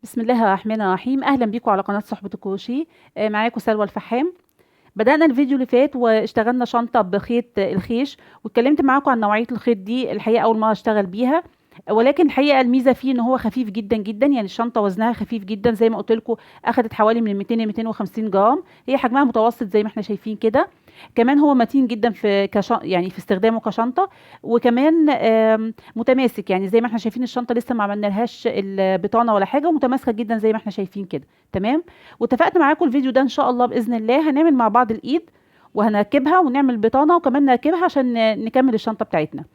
بسم الله الرحمن الرحيم. اهلا بيكم على قناه صحبه الكروشيه. معاكم سلوى الفحام. بدأنا الفيديو اللي فات واشتغلنا شنطه بخيط الخيش، واتكلمت معاكم عن نوعيه الخيط دي. الحقيقه اول مره اشتغل بيها، ولكن الحقيقه الميزه فيه ان هو خفيف جدا جدا. يعني الشنطه وزنها خفيف جدا زي ما قلت لكم، اخذت حوالي من 200 ل 250 جرام. هي حجمها متوسط زي ما احنا شايفين كده. كمان هو متين جدا يعني في استخدامه كشنطه. وكمان متماسك، يعني زي ما احنا شايفين الشنطه لسه ما عملنالهاش البطانه ولا حاجه، ومتماسكه جدا زي ما احنا شايفين كده. تمام. واتفقت معاكم الفيديو ده ان شاء الله باذن الله هنعمل مع بعض الايد، وهنركبها ونعمل بطانه، وكمان نركبها عشان نكمل الشنطه بتاعتنا.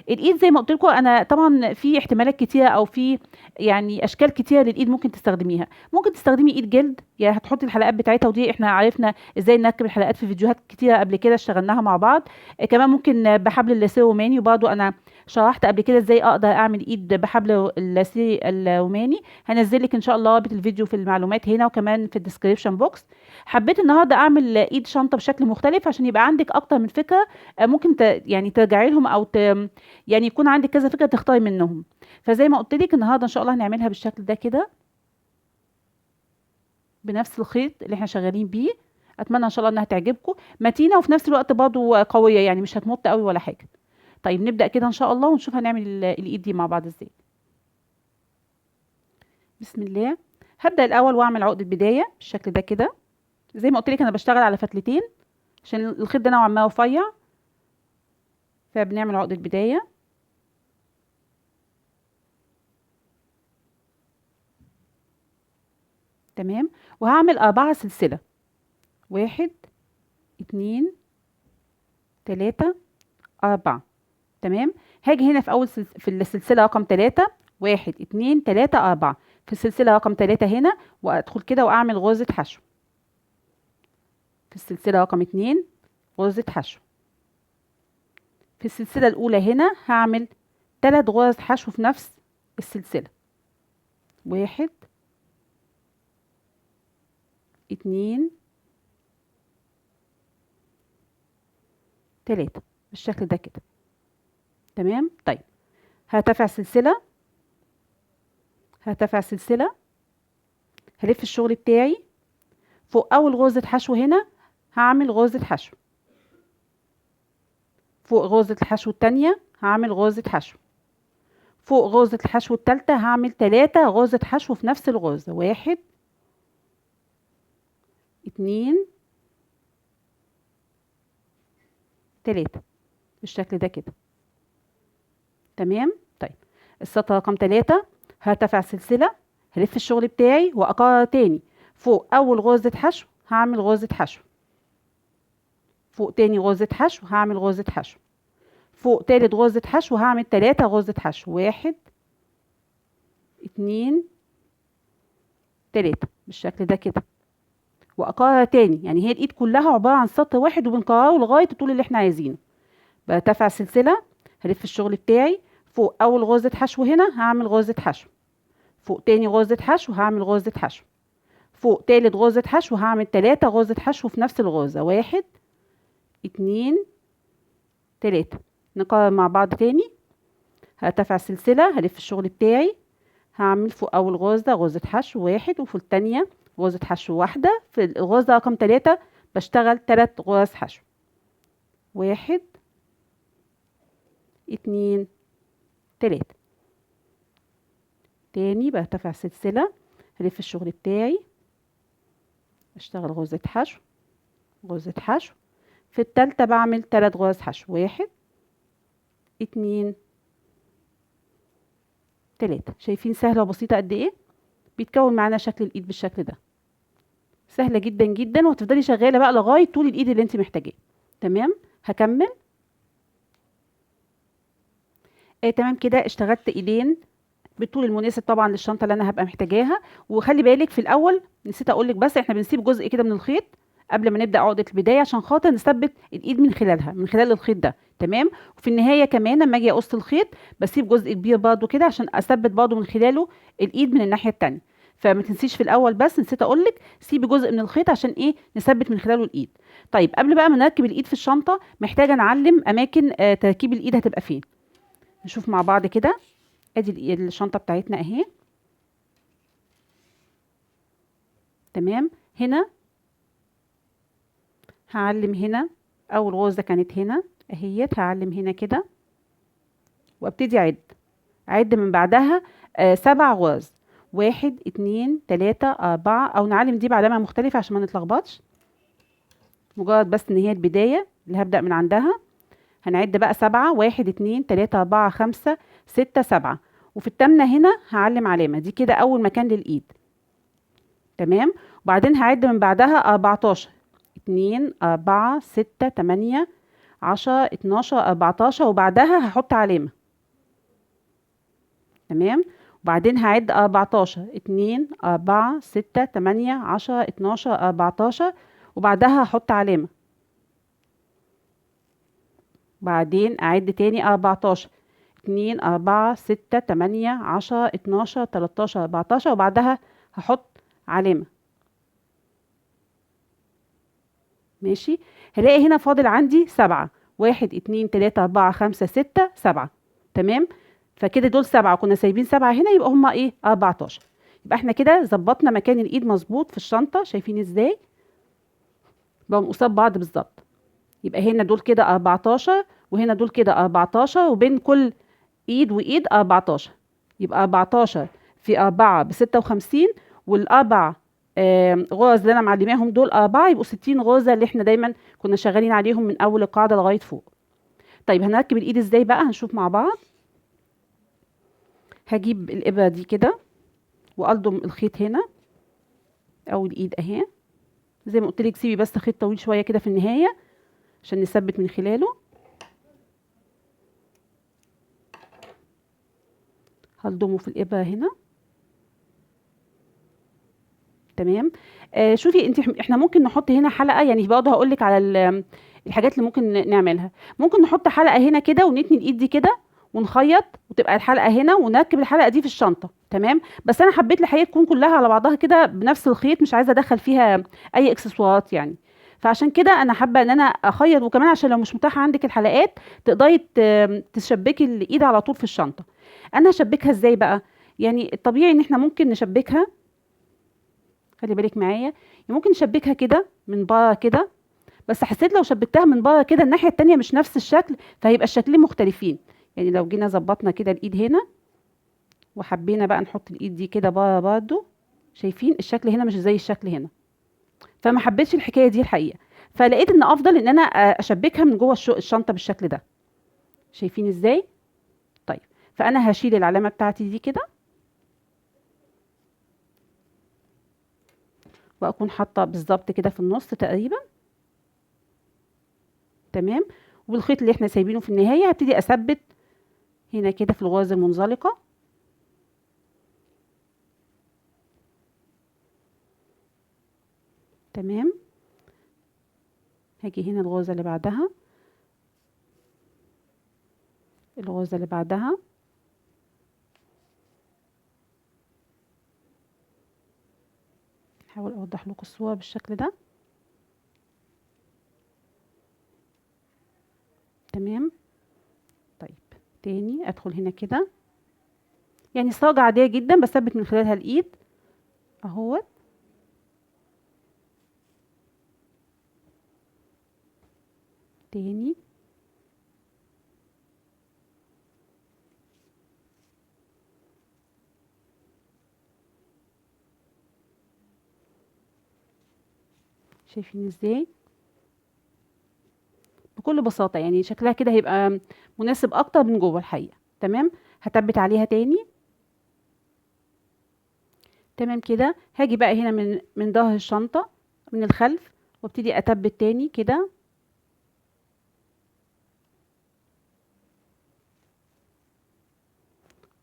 الايد زي ما قلت لكم، انا طبعا في احتمالات كتيره، او في يعني اشكال كتيره للايد ممكن تستخدميها. ممكن تستخدمي ايد جلد، يعني هتحطي الحلقات بتاعتها، ودي احنا عرفنا ازاي نركب الحلقات في فيديوهات كتيره قبل كده اشتغلناها مع بعض. كمان ممكن بحبل اللاسيه الروماني، وبرضه انا شرحت قبل كده ازاي اقدر اعمل ايد بحبل اللاسيه الروماني. هنزل لك ان شاء الله رابط الفيديو في المعلومات هنا، وكمان في الديسكريبشن بوكس. حبيت النهارده اعمل ايد شنطه بشكل مختلف عشان يبقى عندك اكتر من فكره. ممكن يعني ترجعي لهم، او يعني يكون عندك كذا فكره تختاري منهم. فزي ما قلت لك النهارده ان شاء الله هنعملها بالشكل ده كده، بنفس الخيط اللي احنا شغالين بيه. اتمنى ان شاء الله انها تعجبكم، متينه وفي نفس الوقت برضه قويه، يعني مش هتمط قوي ولا حاجه. طيب نبدا كده ان شاء الله ونشوف هنعمل الايد دي مع بعض ازاي. بسم الله. هبدا الاول واعمل عقده بدايه بالشكل ده كده. زي ما قلت لك انا بشتغل على فتلتين عشان الخيط ده نوعا ما رفيع، فبنعمل عقده بدايه. تمام. وهعمل 4 سلسله. 1 2 3 4. تمام. هاجي هنا في في السلسله رقم 3. 1 2 3 4. في السلسله رقم 3 هنا، وادخل كده واعمل غرزه حشو. في السلسله رقم 2 غرزه حشو. في السلسله الاولى هنا هعمل 3 غرز حشو في نفس السلسله. 1 2 3 بالشكل ده كده. تمام. طيب هرتفع سلسله، هرتفع سلسله، هلف الشغل بتاعي فوق اول غرزه حشو هنا، هعمل غرزه حشو. فوق غرزه الحشو التانية هعمل غرزه حشو. فوق غرزه الحشو التالتة هعمل 3 غرزه حشو في نفس الغرزه. 1 2 3 بالشكل ده كده. تمام. طيب السطر رقم 3 هرتفع سلسله، هلف الشغل بتاعي واكرر تاني. فوق اول غرزه حشو هعمل غرزه حشو. فوق تاني غرزه حشو هعمل غرزه حشو. فوق تالت غرزه حشو هعمل 3 غرزه حشو. 1 2 3 بالشكل ده كده. واكرر تاني، يعني هي الايد كلها عباره عن سطر واحد، وبنكرره لغايه الطول اللي احنا عايزينه. برتفع السلسله، هلف الشغل بتاعي فوق اول غرزه حشو هنا هعمل غرزه حشو. فوق تاني غرزه حشو هعمل غرزه حشو. فوق تالت غرزه حشو هعمل 3 غرزه حشو في نفس الغرزه. 1 2 3. نكرر مع بعض تاني. هرتفع السلسله، هلف الشغل بتاعي، هعمل فوق اول غرزه غرزه حشو 1، وفي التانية غرزه حشو واحده. في الغرزه رقم 3 بشتغل 3 غرز حشو. 1 2 3. تاني برتفع سلسله، هلف الشغل بتاعي، اشتغل غرزه حشو، غرزه حشو. في التالتة بعمل 3 غرز حشو. 1 2 3. شايفين سهله وبسيطه قد ايه؟ بيتكون معانا شكل الايد بالشكل ده. سهله جدا جدا، وهتفضلي شغاله بقى لغايه طول الايد اللي انت محتاجاه. تمام. هكمل. تمام كده اشتغلت ايدين بالطول المناسب طبعا للشنطه اللي انا هبقى محتاجاها. وخلي بالك في الاول نسيت اقول لك، بس احنا بنسيب جزء كده من الخيط قبل ما نبدا عقده البدايه، عشان خاطر نثبت الايد من خلالها، من خلال الخيط ده. تمام. وفي النهايه كمان لما اجي اقص الخيط بسيب جزء كبير برضو كده عشان اثبت برضو من خلاله الايد من الناحيه التانية. فما تنسيش في الاول، بس نسيت اقول لك سيبي جزء من الخيط عشان ايه؟ نثبت من خلاله الايد. طيب قبل بقى ما نركب الايد في الشنطه، محتاجه نعلم اماكن تركيب الايد هتبقى فين. نشوف مع بعض كده. ادي الشنطه بتاعتنا اهي. تمام. هنا هعلم هنا، اول غرزة كانت هنا اهيت، هعلم هنا كده وابتدي اعد من بعدها 7 غرز، 1 2 3 4، او نعلم دي بعلامة مختلفة عشان ما نتلخبطش، مجرد بس ان هي البداية اللي هبدأ من عندها. هنعد بقى 7، 1 2 3 4 5 6 7، وفي التامنة هنا هعلم علامة دي كده اول مكان للايد. تمام. وبعدين هعد من بعدها 14، 2 4 6 8 10 12 14، وبعدها هحط علامة. تمام. وبعدين هعد 14، 2 4 6 8 10 12 14، وبعدها هحط علامة. بعدين اعد تاني 14، 2 4 6 8 10 12 13 14، وبعدها هحط علامة. ماشي. هلاقي هنا فاضل عندي 7، 1 2 3 4 5 6 7. تمام. فكده دول 7، كنا سايبين 7 هنا، يبقى هما ايه 14. يبقى احنا كده ظبطنا مكان الايد مظبوط في الشنطة. شايفين ازاي بقوا قصاد بعض بالظبط؟ يبقى هنا دول كده 14، وهنا دول كده 14، وبين كل ايد وايد 14. يبقى 14 في 4 ب 56، والاربع غرز اللي انا معلماهم دول 4، يبقوا 60 غرزة اللي احنا دايما كنا شغالين عليهم من اول القاعدة لغاية فوق. طيب هنركب الايد ازاي بقى؟ هنشوف مع بعض. هجيب الابرة دي كده والضم الخيط هنا، اول ايد اهي، زي ما قلت لك سيبي بس خيط طويل شوية كده في النهاية عشان نثبت من خلاله. هلضمه في الابرة هنا. تمام. شوفي انت، احنا ممكن نحط هنا حلقة، يعني برضه هقول لك على الحاجات اللي ممكن نعملها. ممكن نحط حلقة هنا كده ونتني الايد دي كده ونخيط، وتبقى الحلقة هنا ونركب الحلقة دي في الشنطة. تمام. بس انا حبيت الحقيقة تكون كلها على بعضها كده بنفس الخيط، مش عايزة ادخل فيها اي اكسسوارات يعني. فعشان كده انا حابة ان انا اخيط، وكمان عشان لو مش متاحة عندك الحلقات تقدري تشبكي الايد على طول في الشنطة. انا هشبكها ازاي بقى؟ يعني الطبيعي ان احنا ممكن نشبكها، خلي بالك معايا، يعني ممكن نشبكها كده من بره كده، بس حسيت لو شبكتها من بره كده الناحيه التانية مش نفس الشكل، فهيبقى الشكلين مختلفين. يعني لو جينا ظبطنا كده الايد هنا، وحبينا بقى نحط الايد دي كده بره برضه، شايفين الشكل هنا مش زي الشكل هنا، فما حبيتش الحكايه دي الحقيقه. فلقيت ان افضل ان انا اشبكها من جوه الشنطه بالشكل ده. شايفين ازاي؟ طيب، فانا هشيل العلامه بتاعتي دي كده، واكون حاطه بالظبط كده في النص تقريبا. تمام. والخيط اللي احنا سايبينه في النهايه هبتدي اثبت هنا كده في الغرز المنزلقه. تمام. هاجي هنا الغرزه اللي بعدها، الغرزه اللي بعدها، احاول اوضح لكم الصوره بالشكل ده. تمام. طيب، تاني ادخل هنا كده، يعني صاجة عاديه جدا بثبت من خلالها الايد اهوت. تاني. شايفين ازاي؟ بكل بساطه، يعني شكلها كده هيبقى مناسب اكتر من جوه الحقيقه. تمام. هثبت عليها تاني. تمام كده. هاجي بقى هنا من ظهر الشنطه من الخلف، وابتدي اثبت تاني كده.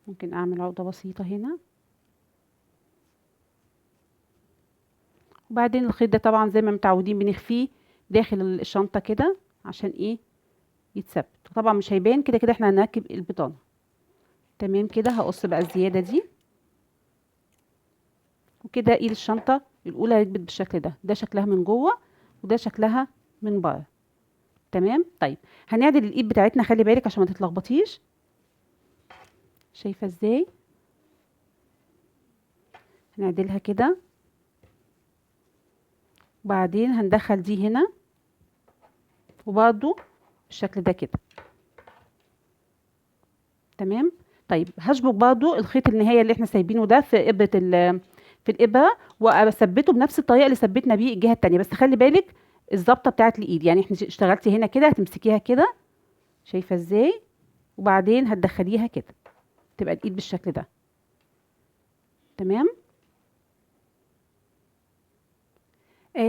ممكن اعمل عقده بسيطه هنا، وبعدين الخيط ده طبعا زي ما متعودين بنخفيه داخل الشنطه كده عشان ايه؟ يتثبت. طبعا مش هيبان، كده كده احنا هنركب البطانه. تمام كده. هقص بقى الزياده دي، وكده ايد الشنطه الاولى ركبت بالشكل ده. ده شكلها من جوه، وده شكلها من بره. تمام. طيب، هنعدل الايد بتاعتنا، خلي بالك عشان ما تتلخبطيش. شايفه ازاي؟ هنعدلها كده. وبعدين هندخل دي هنا وبرضو بالشكل ده كده. تمام. طيب هشبك برضو الخيط النهايه اللي احنا سايبينه ده في ابره في الابره، واثبته بنفس الطريقه اللي ثبتنا بيه الجهه التانيه، بس خلي بالك الظبطه بتاعت الايد. يعني احنا اشتغلتي هنا كده هتمسكيها كده، شايفه ازاي؟ وبعدين هتدخليها كده تبقى الايد بالشكل ده. تمام.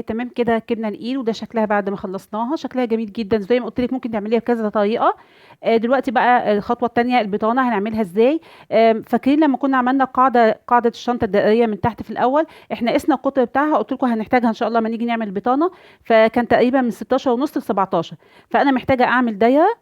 تمام كده ركبنا الايد، وده شكلها بعد ما خلصناها. شكلها جميل جدا زي ما قلت لك، ممكن تعمليها بكذا طريقه. دلوقتي بقى الخطوه الثانيه، البطانه هنعملها ازاي؟ فاكرين لما كنا عملنا قاعده الشنطه الدائريه من تحت في الاول، احنا قسنا القطر بتاعها، قلت لكم هنحتاجها ان شاء الله لما نيجي نعمل البطانه، فكان تقريبا من 16 ونص ل 17. فانا محتاجه اعمل دايره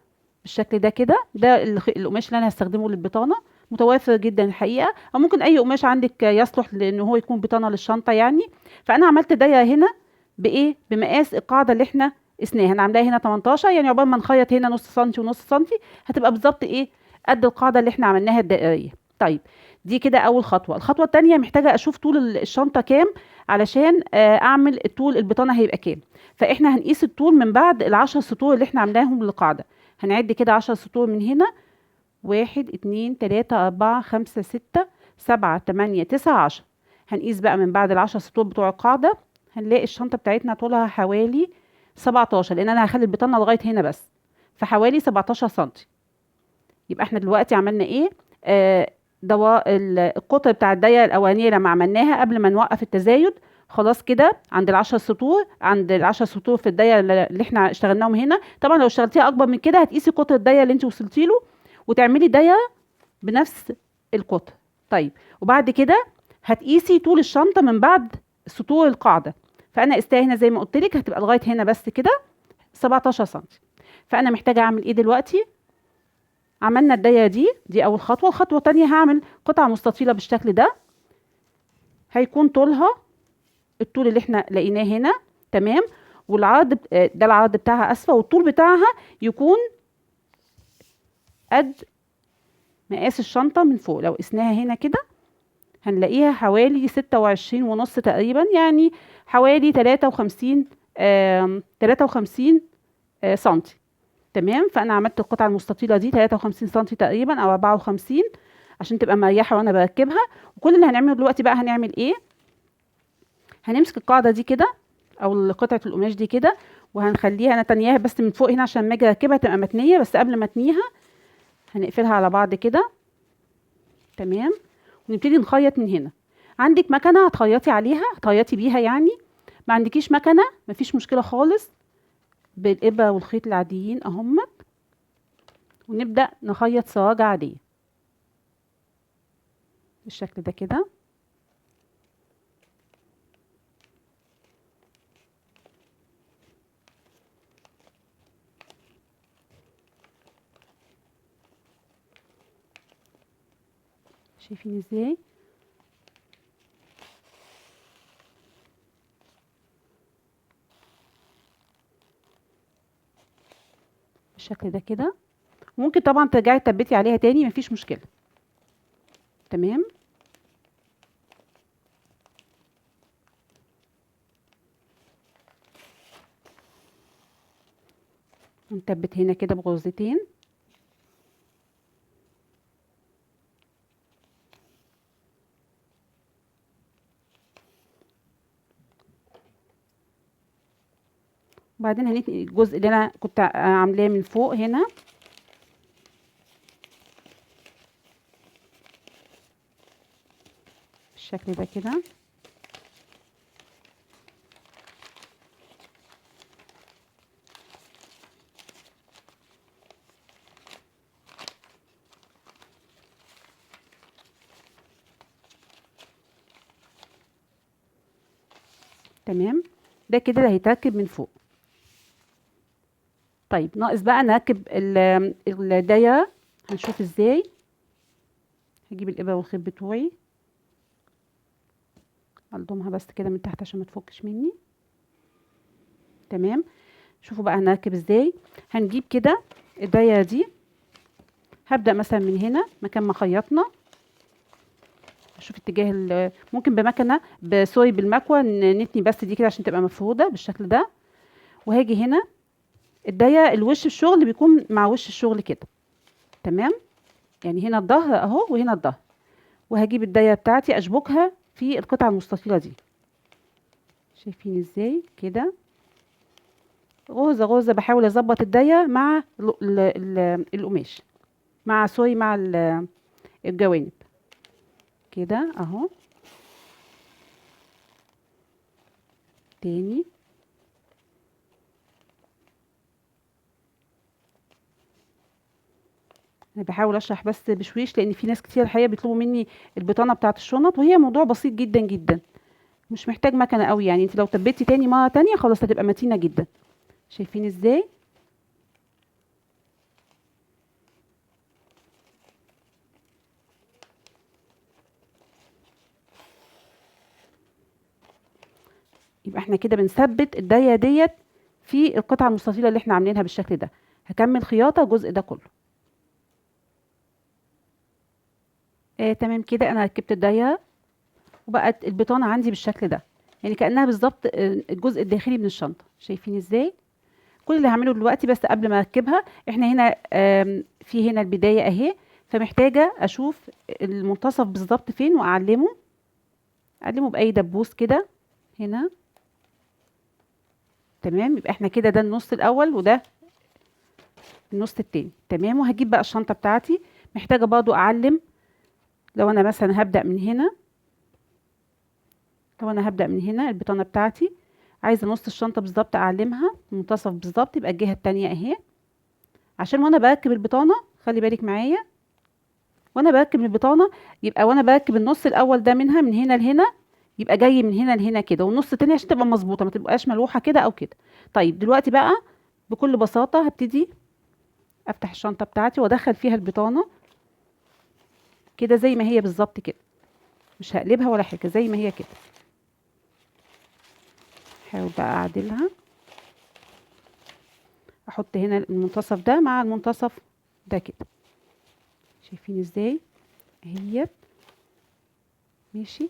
بالشكل ده كده. ده القماش اللي انا هستخدمه للبطانه، متوافر جدا الحقيقه، او ممكن اي قماش عندك يصلح لان هو يكون بطانه للشنطه يعني. فانا عملت دايره هنا بايه؟ بمقاس القاعده اللي احنا قسناها. انا عاملاها هنا 18، يعني عقبال ما نخيط هنا نص سنتي ونص سنتي هتبقى بالظبط ايه؟ قد القاعده اللي احنا عملناها الدائريه. طيب دي كده اول خطوه. الخطوه الثانيه محتاجه اشوف طول الشنطه كام، علشان اعمل الطول البطانه هيبقى كام. فاحنا هنقيس الطول من بعد ال10 سطور اللي احنا عاملاهم للقاعده. هنعد كده 10 سطور من هنا: 1 2 3 4 5 6 7 8 9 10. هنقيس بقى من بعد ال10 سطور بتوع القاعده، هنلاقي الشنطه بتاعتنا طولها حوالي 17، لان انا هخلي البطانه لغايه هنا بس، فحوالي 17 سنتي. يبقى احنا دلوقتي عملنا ايه؟ القطر بتاع الدايره الاولانيه لما عملناها قبل ما نوقف التزايد، خلاص كده عند ال10 سطور، عند ال10 سطور في الدايره اللي احنا اشتغلناهم هنا. طبعا لو اشتغلتيها اكبر من كده هتقيسي قطر الدايره اللي انت وصلتي له وتعملي دايره بنفس القطر. طيب وبعد كده هتقيسي طول الشنطه من بعد سطور القاعده. فانا قستها هنا زي ما قلت لك هتبقى لغايه هنا بس كده 17 سم. فانا محتاجه اعمل ايه دلوقتي؟ عملنا الدايره دي اول خطوه. الخطوه الثانيه هعمل قطعه مستطيله بالشكل ده، هيكون طولها الطول اللي احنا لقيناه هنا. تمام. والعرض ده العرض بتاعها اسفه، والطول بتاعها يكون قد مقاس الشنطه من فوق. لو قسناها هنا كده هنلاقيها حوالي 26.5 تقريبا، يعني حوالي 53 سنتي. تمام. فانا عملت القطعه المستطيله دي 53 سنتي تقريبا او 54 عشان تبقى مريحه وانا بركبها. وكل اللي هنعمله دلوقتي بقى هنعمل ايه؟ هنمسك القاعده دي كده او قطعه القماش دي كده، وهنخليها انا تانياها بس من فوق هنا عشان لما اجي اركبها تبقى متنيه. بس قبل ما اتنيها هنقفلها على بعض كده. تمام. ونبتدي نخيط من هنا. عندك مكنه هتخيطي عليها، هتخيطي بيها يعني. ما عندكيش مكنه مفيش مشكله خالص، بالابره والخيط العاديين اهم، ونبدا نخيط سراجه عاديه بالشكل ده كده. شايفين ازاي؟ بالشكل ده كده. ممكن طبعا ترجعي تثبتي عليها تاني مفيش مشكله. تمام. نثبت هنا كده بغرزتين. وبعدين هنتني الجزء اللي انا كنت عاملاه من فوق هنا بالشكل ده كده. تمام. ده كده اللي هيتركب من فوق. طيب ناقص بقى نركب الدايره. هنشوف ازاي. هجيب الابره والخيط بتوعي، الضمها بس كده من تحت عشان ما تفكش مني. تمام. شوفوا بقى هنركب ازاي. هنجيب كده الدايره دي، هبدا مثلا من هنا مكان ما خيطنا اشوف اتجاه ممكن بمكنه سوري بالمكوه نتني بس دي كده عشان تبقى مفروده بالشكل ده. وهاجي هنا الضيق الوش الشغل بيكون مع وش الشغل كده، تمام. يعني هنا الظهر اهو وهنا الظهر، وهجيب الضيق بتاعتي اشبكها في القطعه المستطيله دي. شايفين ازاي كده؟ غرزه غرزه بحاول اظبط الضيق مع القماش، مع سوري مع الجوانب كده اهو. تاني انا بحاول اشرح بس بشويش، لان في ناس كتير الحقيقه بيطلبوا مني البطانه بتاعه الشنط، وهي موضوع بسيط جدا جدا، مش محتاج مكنه قوي. يعني انت لو تبتي تاني مره تانية خلاص هتبقى متينه جدا. شايفين ازاي؟ يبقى احنا كده بنثبت الدايه ديت في القطعه المستطيله اللي احنا عاملينها بالشكل ده. هكمل خياطه الجزء ده كله. تمام كده انا ركبت الدايه وبقت البطانه عندي بالشكل ده، يعني كانها بالظبط الجزء الداخلي من الشنطه. شايفين ازاي؟ كل اللي هعمله دلوقتي بس قبل ما اركبها، احنا هنا في هنا البدايه اهي، فمحتاجه اشوف المنتصف بالظبط فين واعلمه، اعلمه باي دبوس كده هنا. تمام، يبقى احنا كده ده النص الاول وده النص التاني. تمام، وهجيب بقى الشنطه بتاعتي. محتاجه برضو اعلم، لو انا مثلا هبدا من هنا، لو انا هبدا من هنا البطانه بتاعتي عايزه نص الشنطه بالظبط اعلمها المنتصف بالظبط، يبقى الجهه التانيه اهي. عشان وانا بركب البطانه خلي بالك معايا، وانا بركب البطانه يبقى وانا بركب النص الاول ده منها من هنا لهنا، يبقى جاي من هنا لهنا كده، والنص التاني عشان تبقى مظبوطه ما تبقاش ملوحه كده او كده. طيب دلوقتي بقى بكل بساطه هبتدي افتح الشنطه بتاعتي وادخل فيها البطانه كده زي ما هي بالظبط كده، مش هقلبها ولا حاجه، زي ما هي كده. احاول بقى اعدلها، احط هنا المنتصف ده مع المنتصف ده كده. شايفين ازاي اهي؟ ماشي.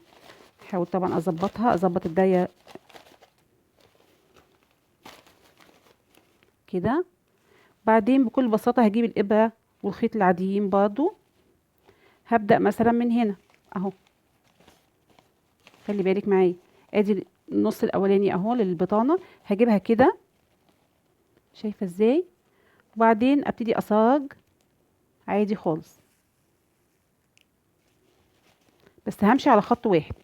احاول طبعا اظبطها، اظبط الدايه كده. بعدين بكل بساطه هجيب الابره والخيط العاديين برضو، هبدا مثلا من هنا اهو. خلي بالك معايا، ادي النص الاولاني اهو للبطانه، هجيبها كده. شايفه ازاي؟ وبعدين ابتدي اصاج عادي خالص، بس همشي على خط واحد،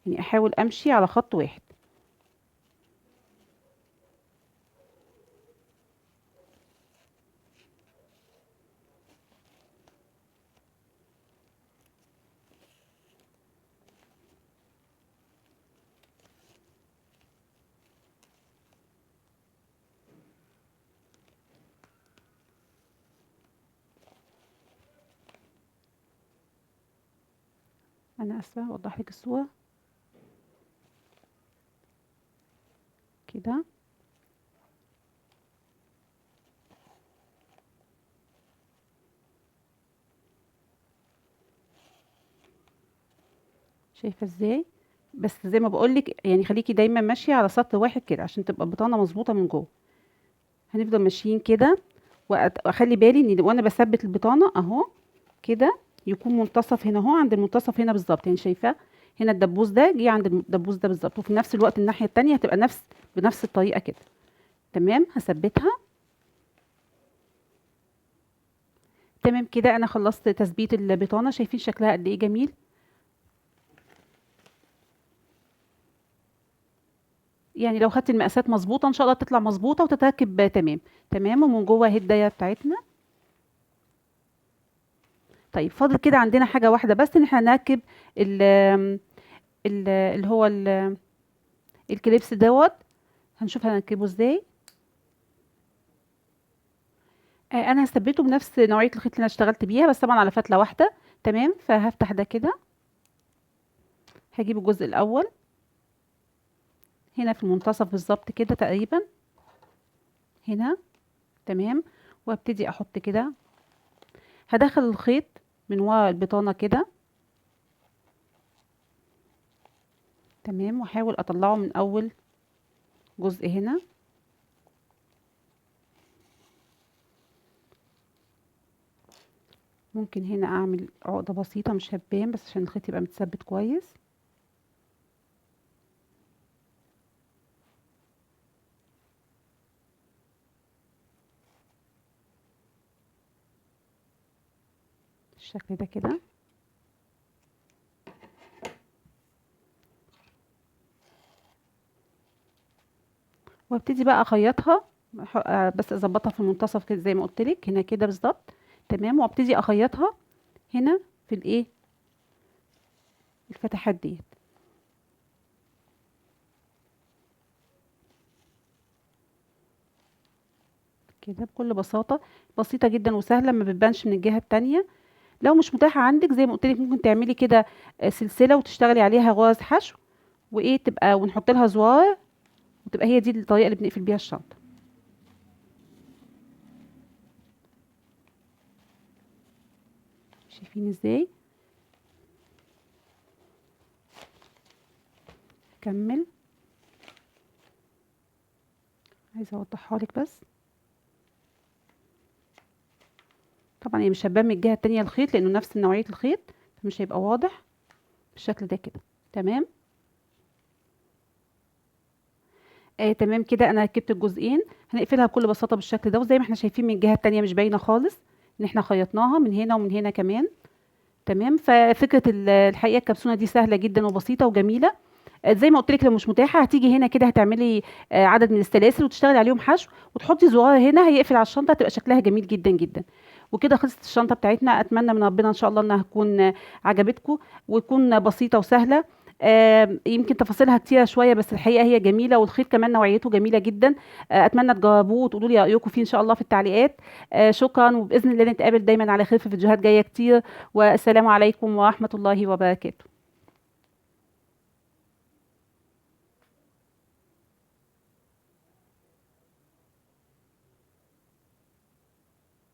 يعني احاول امشي على خط واحد. انا اسفه اوضح لك الصوره كده. شايفه ازاي؟ بس زي ما بقولك يعني خليكي دايما ماشيه على سطر واحد كده عشان تبقى البطانه مظبوطه من جوه. هنفضل ماشيين كده، واخلي بالي ان وانا بثبت البطانه اهو كده يكون منتصف هنا اهو، عند المنتصف هنا بالظبط. يعني شايفه هنا الدبوس ده جه عند الدبوس ده بالظبط، وفي نفس الوقت الناحيه التانية هتبقى بنفس الطريقه كده. تمام، هثبتها. تمام كده انا خلصت تثبيت البطانه. شايفين شكلها قد ايه جميل؟ يعني لو خدت المقاسات مظبوطه ان شاء الله تطلع مظبوطه وتتركب تمام. تمام، ومن جوه اهي الدايه بتاعتنا. طيب فاضل كده عندنا حاجه واحده بس، ان احنا نركب ال اللي هو الكليبس دوت. هنشوف هنركبه ازاي. انا هثبته بنفس نوعيه الخيط اللي انا اشتغلت بيها، بس طبعا على فتله واحده. تمام، فهفتح ده كده، هجيب الجزء الاول هنا في المنتصف بالظبط كده تقريبا هنا. تمام، وابتدي احط كده، هدخل الخيط من ورا البطانه كده تمام، واحاول اطلعه من اول جزء هنا. ممكن هنا اعمل عقدة بسيطة مش هتبان، بس عشان الخيط يبقى متثبت كويس. بالشكل ده كده. وابتدي بقى اخيطها، بس اظبطها في المنتصف كده زي ما قلت لك هنا كده بالظبط. تمام، وابتدي اخيطها هنا في الايه، الفتحات ديت كده بكل بساطة. بسيطة جدا وسهلة، ما بتبانش من الجهة التانية. لو مش متاحة عندك زي ما قلت لك ممكن تعملي كده سلسلة وتشتغلي عليها غرز حشو، وايه تبقى ونحط لها زوار، وتبقى هي دي الطريقة اللي بنقفل بيها الشنطة. شايفين ازاي؟ كمل، عايزة اوضحها لك بس. طبعا هي مش هتبان من الجهة التانية الخيط لانه نفس نوعية الخيط، فمش هيبقى واضح بالشكل ده كده. تمام. تمام كده، انا ركبت الجزئين. هنقفلها بكل بساطة بالشكل ده، وزي ما احنا شايفين من الجهة التانية مش باينة خالص ان احنا خيطناها من هنا ومن هنا كمان. تمام، ففكرة الحقيقة الكبسونة دي سهلة جدا وبسيطة وجميلة. زي ما قلت لك لو مش متاحة هتيجي هنا كده هتعملي عدد من السلاسل وتشتغلي عليهم حشو، وتحطي زرار هنا هيقفل على الشنطة، هتبقى شكلها جميل جدا جدا. وكده خلصت الشنطة بتاعتنا. اتمنى من ربنا ان شاء الله انها تكون عجبتكم، وتكون بسيطة وسهلة. يمكن تفاصيلها كتيرة شوية، بس الحقيقة هي جميلة، والخيط كمان نوعيته جميلة جدا. اتمنى تجربوه وتقولوا لي رأيكم فيه ان شاء الله في التعليقات. شكرا، وبإذن الله نتقابل دايما على خير في فيديوهات جاية كتير. والسلام عليكم ورحمة الله وبركاته.